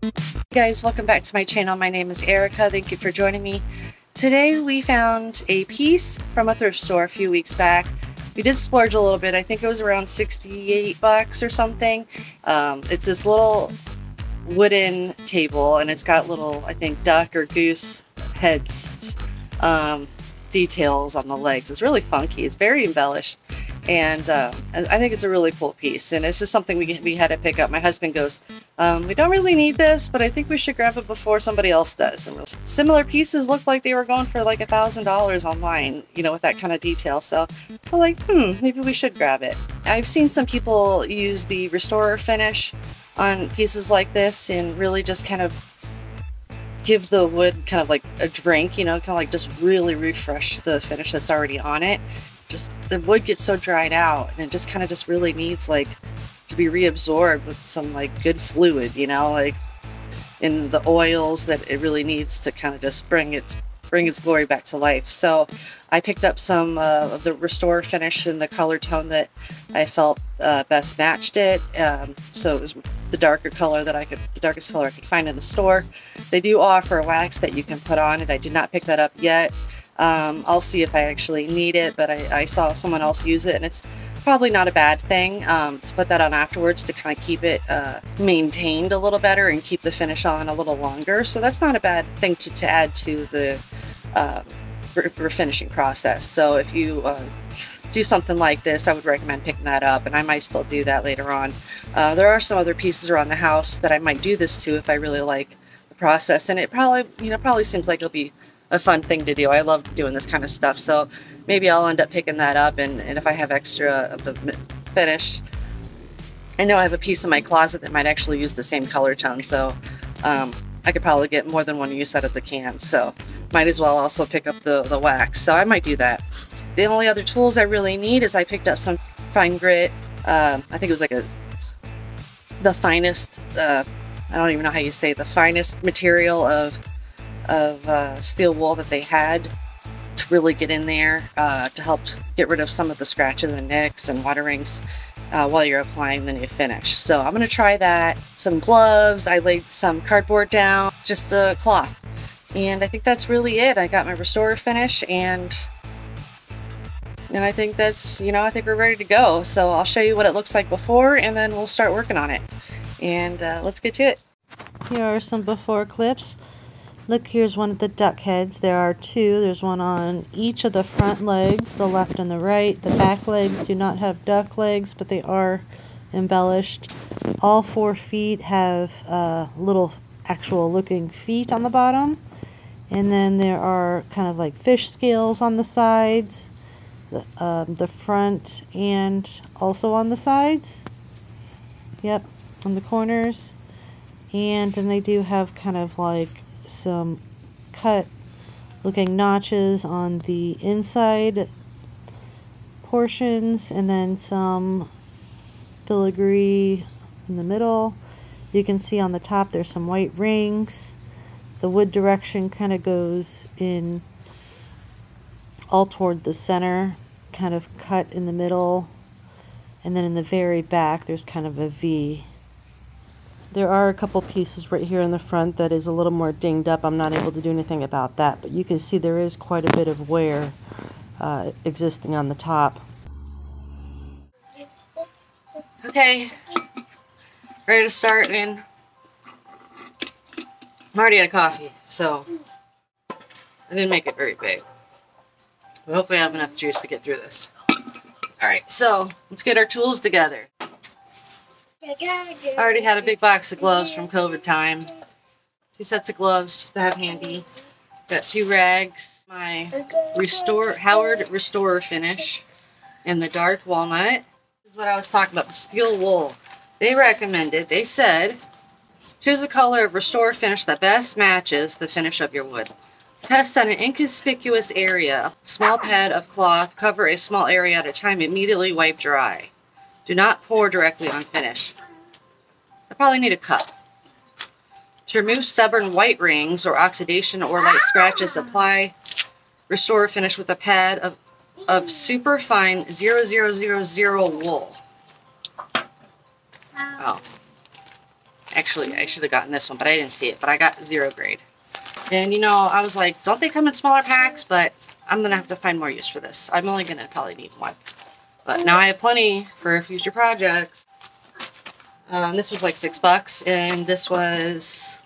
Hey guys, welcome back to my channel. My name is Erica. Thank you for joining me. Today we found a piece from a thrift store a few weeks back. We did splurge a little bit. I think it was around 68 bucks or something. It's this little wooden table and it's got little, I think, duck or goose heads details on the legs. It's really funky. It's very embellished. And I think it's a really cool piece, and it's just something we had to pick up. My husband goes, we don't really need this, but I think we should grab it before somebody else does. And similar pieces looked like they were going for like $1,000 online, you know, with that kind of detail. So we're like, maybe we should grab it. I've seen some people use the restorer finish on pieces like this and really just kind of give the wood kind of like a drink, you know, kind of like just really refresh the finish that's already on it. Just the wood gets so dried out and it just kind of just really needs like to be reabsorbed with some like good fluid, you know, like in the oils that it really needs to kind of just bring its glory back to life. So I picked up some of the restore finish in the color tone that I felt best matched it. So it was the darker color that the darkest color I could find in the store. They do offer a wax that you can put on it. I did not pick that up yet. I'll see if I actually need it, but I saw someone else use it, and it's probably not a bad thing to put that on afterwards to kind of keep it maintained a little better and keep the finish on a little longer. So that's not a bad thing to add to the refinishing process. So if you do something like this, I would recommend picking that up, and I might still do that later on. There are some other pieces around the house that I might do this to if I really like the process, and it probably seems like it'll be a fun thing to do. I love doing this kind of stuff, so maybe I'll end up picking that up, and if I have extra of the finish, I know I have a piece in my closet that might actually use the same color tone, so I could probably get more than one use out of the can, so might as well also pick up the wax, so I might do that. The only other tools I really need is I picked up some fine grit. I think it was like the finest, I don't even know how you say it, the finest material of steel wool that they had to really get in there to help get rid of some of the scratches and nicks and waterings while you're applying the new finish. So I'm going to try that. Some gloves, I laid some cardboard down, just a cloth, and I think that's really it. I got my restorer finish, and I think that's, I think we're ready to go. So I'll show you what it looks like before, and then we'll start working on it, and let's get to it. Here are some before clips. Look, here's one of the duck heads. There are two. There's one on each of the front legs, the left and the right. The back legs do not have duck legs, but they are embellished. All 4 feet have little actual looking feet on the bottom. And then there are kind of like fish scales on the sides, the front, and also on the sides. Yep, on the corners. And then they do have kind of like some cut looking notches on the inside portions, and then some filigree in the middle. You can see on the top there's some white rings. The wood direction kind of goes in all toward the center, kind of cut in the middle, and then in the very back there's kind of a V. There are a couple pieces right here in the front that is a little more dinged up. I'm not able to do anything about that, but you can see there is quite a bit of wear existing on the top. Okay, ready to start, and I'm already out of coffee, so I didn't make it very big. But hopefully I have enough juice to get through this. Alright, so let's get our tools together. I already had a big box of gloves from COVID time. 2 sets of gloves just to have handy. Got 2 rags. My Howard Restorer finish in the dark walnut. This is what I was talking about, the steel wool. They said, choose a color of Restorer finish that best matches the finish of your wood. Test on an inconspicuous area. Small pad of cloth. Cover a small area at a time. Immediately wipe dry. Do not pour directly on finish. I probably need a cup. To remove stubborn white rings or oxidation or light scratches, apply Restorer finish with a pad of super fine 0000 wool. Oh. Actually, I should have gotten this one, but I didn't see it. But I got 0 grade. And you know, I was like, don't they come in smaller packs? But I'm going to have to find more use for this. I'm only going to probably need one. But now I have plenty for future projects. This was like $6, and this was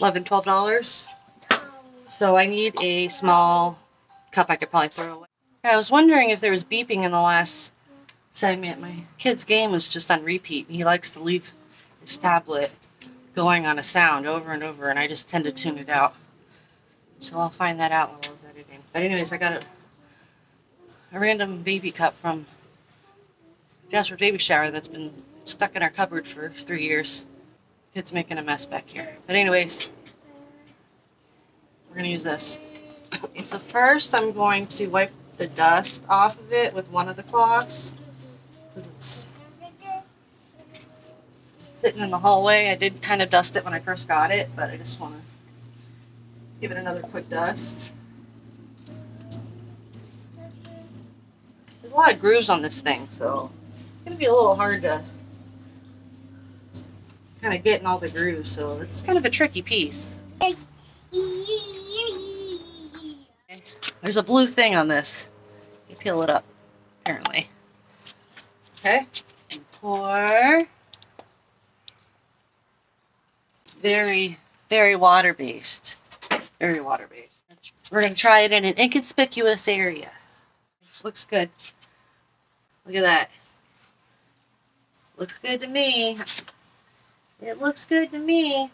$11, $12. So I need a small cup I could probably throw away. I was wondering if there was beeping in the last segment. My kid's game was just on repeat. He likes to leave his tablet going on a sound over and over, and I just tend to tune it out. So I'll find that out while I was editing. But anyways, I got a random baby cup from Jasper's baby shower that's been stuck in our cupboard for 3 years. Kid's making a mess back here. But anyways, we're going to use this. So first I'm going to wipe the dust off of it with one of the cloths, because it's sitting in the hallway. I did kind of dust it when I first got it, but I just want to give it another quick dust. There's a lot of grooves on this thing, so it's going to be a little hard to kind of get in all the grooves, so it's kind of a tricky piece. There's a blue thing on this. You peel it up, apparently. Okay, and pour. It's very, very water-based. Very water-based. We're going to try it in an inconspicuous area. Looks good. Look at that. Looks good to me. It looks good to me.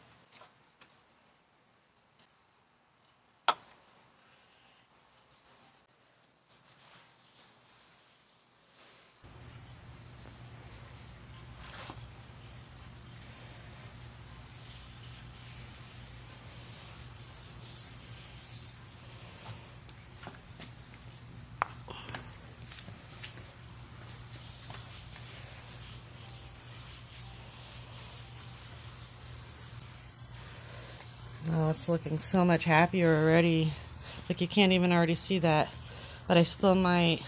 Oh, it's looking so much happier already. Like you can't even already see that. But I still might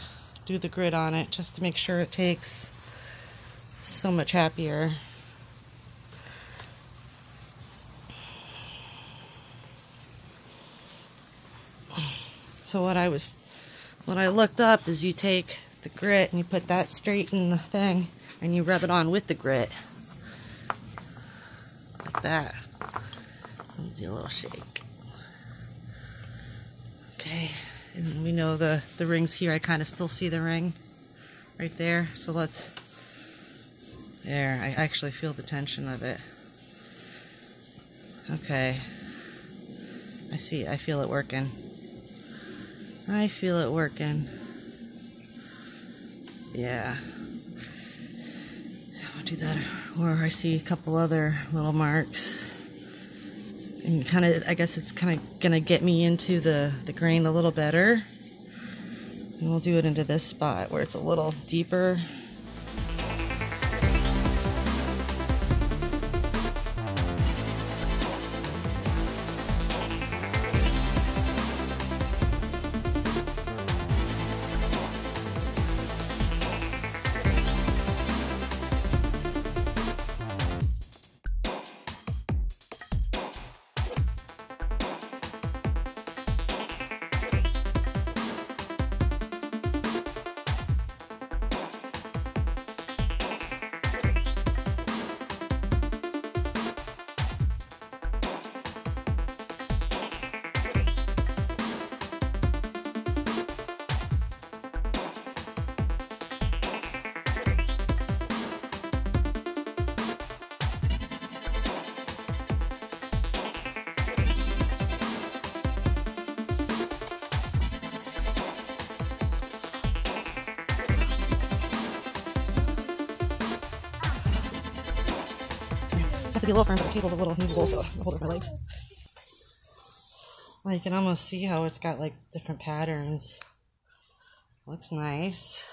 do the grit on it just to make sure it takes so much happier. So what I looked up is you take the grit and you put that straight in the thing and you rub it on with the grit. Like that. Let me do a little shake. Okay, and we know the rings here. I kind of still see the ring right there. So there, I actually feel the tension of it. Okay, I feel it working. I feel it working. Yeah. I'll do that. Or I see a couple other little marks. And kind of, I guess it's kind of gonna get me into the grain a little better. And we'll do it into this spot where it's a little deeper. To be a little firm, but the table's a little movable, so I'll hold it with my legs. Well, you can almost see how it's got like different patterns. Looks nice.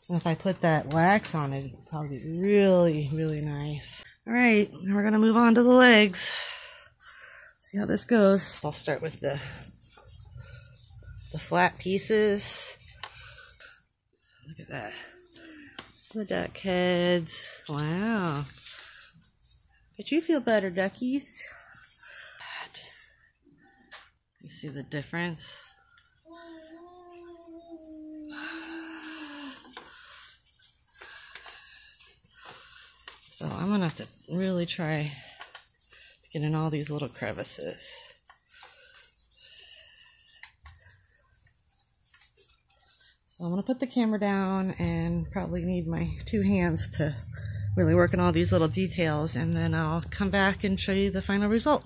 And if I put that wax on it, it'd probably be really, really nice. All right, now we're gonna move on to the legs. See how this goes. I'll start with the flat pieces. Look at that. The duck heads. Wow. Could you feel better, duckies? You see the difference? So I'm gonna have to really try to get in all these little crevices. So I'm gonna put the camera down and probably need my 2 hands to really work on all these little details, and then I'll come back and show you the final result.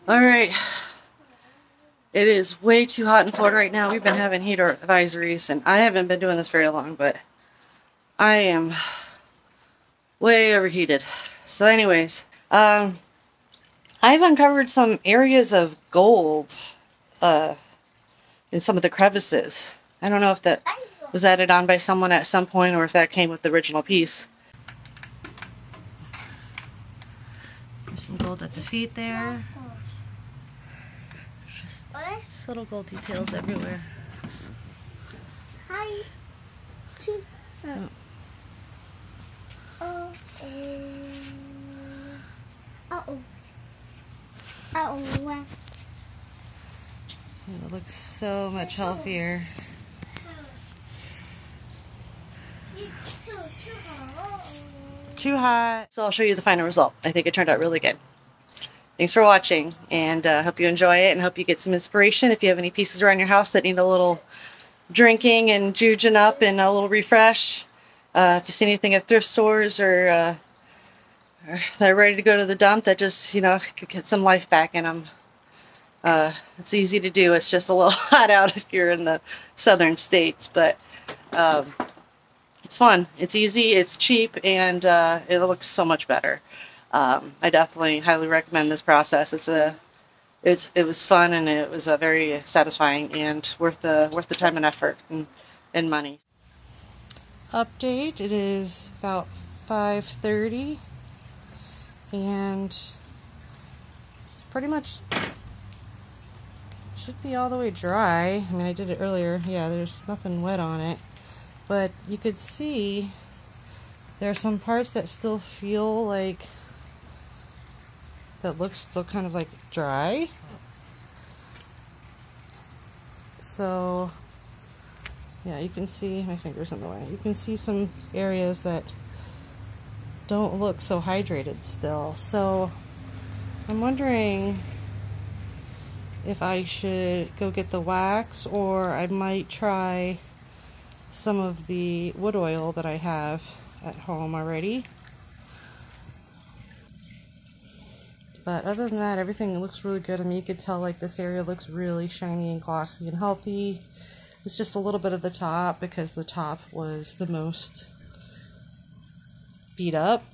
Alright, it is way too hot in Florida right now. We've been having heat advisories, and I haven't been doing this very long, but I am way overheated. So anyways, I've uncovered some areas of gold in some of the crevices. I don't know if that was added on by someone at some point or if that came with the original piece. There's some gold at the feet there. Just little gold details everywhere. Hi. Oh. It looks so much healthier. Too hot. So I'll show you the final result. I think it turned out really good. Thanks for watching, and hope you enjoy it and hope you get some inspiration. If you have any pieces around your house that need a little drinking and juging up and a little refresh, if you see anything at thrift stores or they're ready to go to the dump that just, you know, could get some life back in them. It's easy to do. It's just a little hot out if you're in the southern states, but it's fun. It's easy, it's cheap, and it looks so much better. I definitely highly recommend this process. It was fun, and it was very satisfying and worth the time and effort and money. Update, it is about 5:30, and it's pretty much should be all the way dry. I mean, I did it earlier. Yeah, there's nothing wet on it, but you could see there are some parts that still feel like that looks still kind of like dry. So yeah, you can see my fingers in the way. You can see some areas that don't look so hydrated still. So I'm wondering if I should go get the wax, or I might try some of the wood oil that I have at home already. But other than that, everything looks really good. I mean, you could tell like this area looks really shiny and glossy and healthy. It's just a little bit of the top because the top was the most beat up.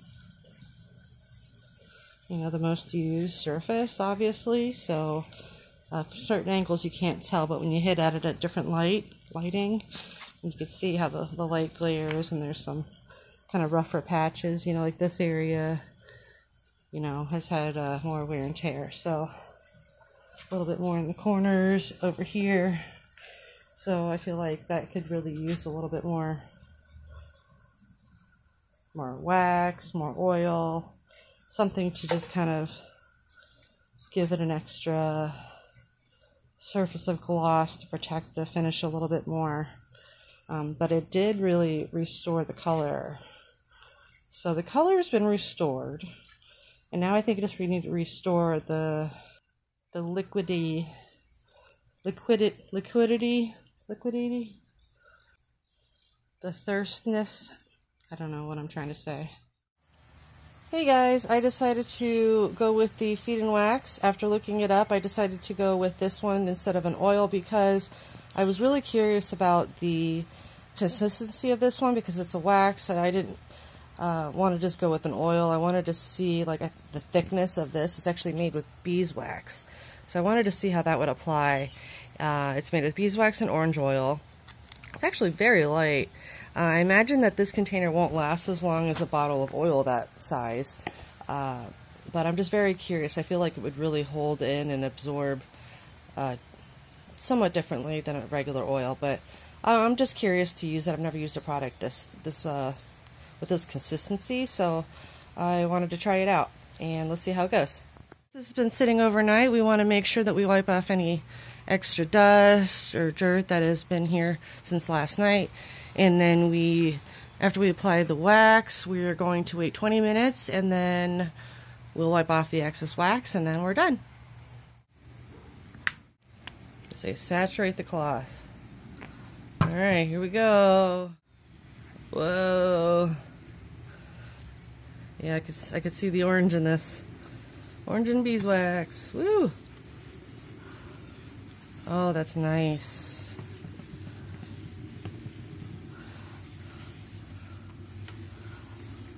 You know, the most used surface, obviously. So certain angles you can't tell, but when you hit at it at different lighting, you can see how the light glares, and there's some kind of rougher patches. You know, like this area, you know, has had more wear and tear. So a little bit more in the corners over here. So I feel like that could really use a little bit more wax, more oil, something to just kind of give it an extra surface of gloss to protect the finish a little bit more. But it did really restore the color. So the color has been restored, and now I think we need to restore the liquidity, the thirstness. I don't know what I'm trying to say. Hey guys, I decided to go with the Feed and Wax. After looking it up, I decided to go with this one instead of an oil because I was really curious about the consistency of this one because it's a wax, and I didn't want to just go with an oil. I wanted to see like the thickness of this. It's actually made with beeswax, so I wanted to see how that would apply. It's made with beeswax and orange oil. It's actually very light. I imagine that this container won't last as long as a bottle of oil that size, but I'm just very curious. I feel like it would really hold in and absorb somewhat differently than a regular oil, but I'm just curious to use it. I've never used a product with this consistency, so I wanted to try it out, and let's see how it goes. This has been sitting overnight. We want to make sure that we wipe off any extra dust or dirt that has been here since last night. And then after we apply the wax, we are going to wait 20 minutes and then we'll wipe off the excess wax and then we're done. Say saturate the cloth. All right, here we go. Whoa. Yeah, I could see the orange in this. Orange and beeswax. Woo! Oh, that's nice.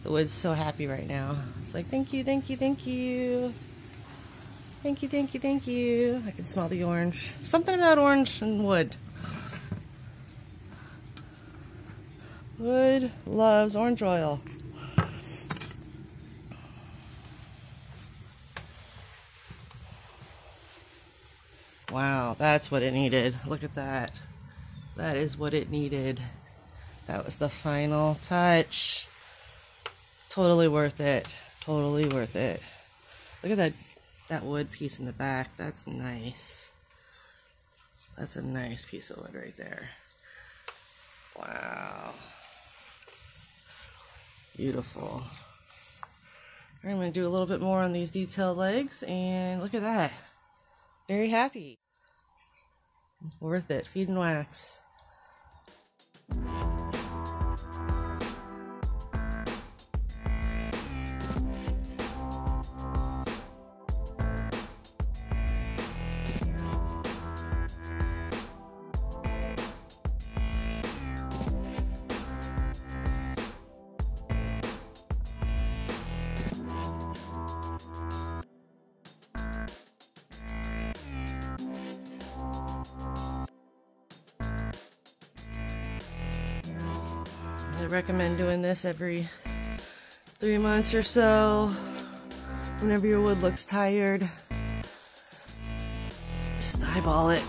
The wood's so happy right now. It's like, thank you, thank you, thank you. Thank you, thank you, thank you. I can smell the orange. Something about orange and wood. Wood loves orange oil. Wow, that's what it needed. Look at that. That is what it needed. That was the final touch. Totally worth it. Totally worth it. Look at that wood piece in the back. That's nice. That's a nice piece of wood right there. Wow. Beautiful. I'm going to do a little bit more on these detailed legs, and look at that. Very happy. Worth it. Feed and wax. I recommend doing this every 3 months or so. Whenever your wood looks tired, just eyeball it.